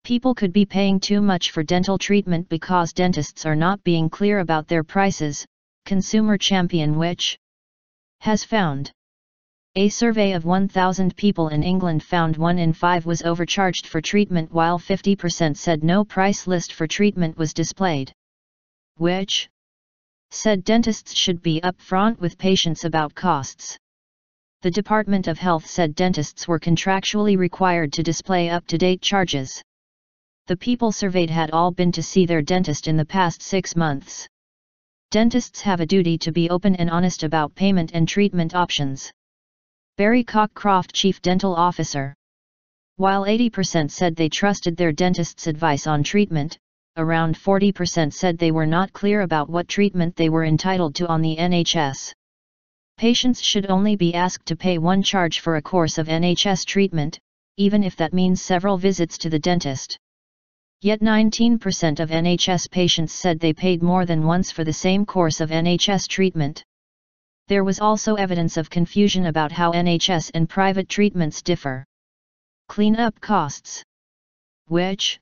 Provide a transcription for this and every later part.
People could be paying too much for dental treatment because dentists are not being clear about their prices, Consumer Champion which has found. A survey of 1,000 people in England found 1 in 5 was overcharged for treatment while 50% said no price list for treatment was displayed. Which said dentists should be upfront with patients about costs. The Department of Health said dentists were contractually required to display up-to-date charges. The people surveyed had all been to see their dentist in the past 6 months. Dentists have a duty to be open and honest about payment and treatment options. Barry Cockcroft, Chief Dental Officer. While 80% said they trusted their dentist's advice on treatment, around 40% said they were not clear about what treatment they were entitled to on the NHS. Patients should only be asked to pay one charge for a course of NHS treatment, even if that means several visits to the dentist. Yet 19% of NHS patients said they paid more than once for the same course of NHS treatment. There was also evidence of confusion about how NHS and private treatments differ. Clean-up costs. Which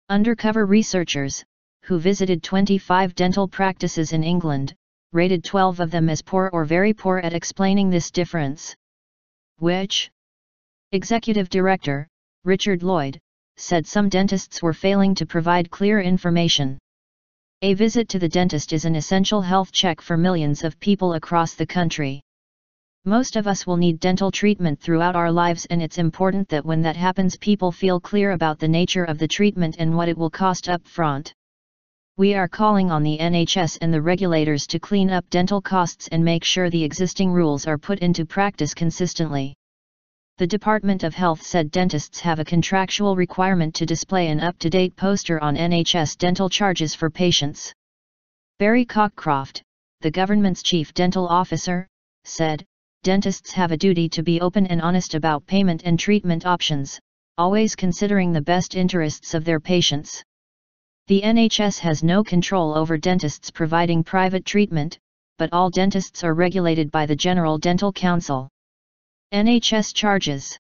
undercover researchers, who visited 25 dental practices in England, rated 12 of them as poor or very poor at explaining this difference. Which Executive Director, Richard Lloyd, said some dentists were failing to provide clear information. A visit to the dentist is an essential health check for millions of people across the country. Most of us will need dental treatment throughout our lives, and it's important that when that happens people feel clear about the nature of the treatment and what it will cost up front. We are calling on the NHS and the regulators to clean up dental costs and make sure the existing rules are put into practice consistently. The Department of Health said dentists have a contractual requirement to display an up-to-date poster on NHS dental charges for patients. Barry Cockcroft, the government's chief dental officer, said, "Dentists have a duty to be open and honest about payment and treatment options, always considering the best interests of their patients. The NHS has no control over dentists providing private treatment, but all dentists are regulated by the General Dental Council." NHS charges.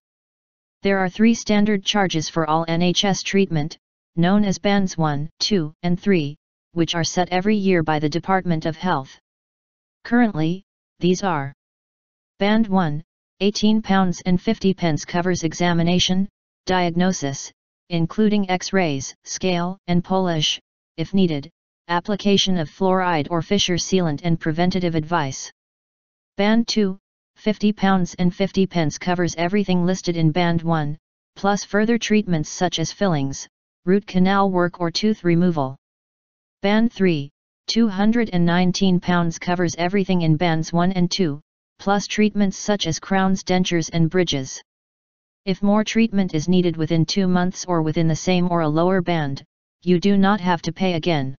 There are 3 standard charges for all NHS treatment, known as Bands 1, 2, and 3, which are set every year by the Department of Health. Currently, these are: Band 1, £18.50 covers examination, diagnosis, including X-rays, scale and polish, if needed, application of fluoride or fissure sealant and preventative advice. Band 2, £50.50 covers everything listed in Band 1, plus further treatments such as fillings, root canal work or tooth removal. Band 3, £219 covers everything in Bands 1 and 2, plus treatments such as crowns, dentures and bridges. If more treatment is needed within 2 months or within the same or a lower band, you do not have to pay again.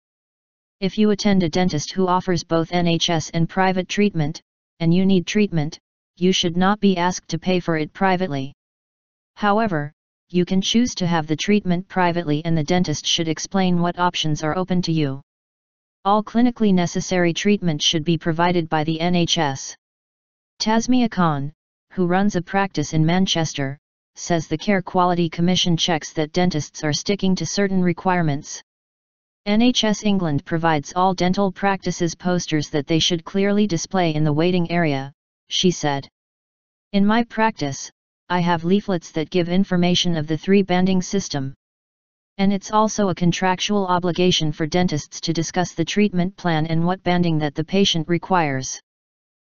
If you attend a dentist who offers both NHS and private treatment, and you need treatment, you should not be asked to pay for it privately. However, you can choose to have the treatment privately and the dentist should explain what options are open to you. All clinically necessary treatment should be provided by the NHS. Tasmia Khan, who runs a practice in Manchester, says the Care Quality Commission checks that dentists are sticking to certain requirements. NHS England provides all dental practices posters that they should clearly display in the waiting area, she said. "In my practice, I have leaflets that give information of the 3-banding system. And it's also a contractual obligation for dentists to discuss the treatment plan and what banding that the patient requires.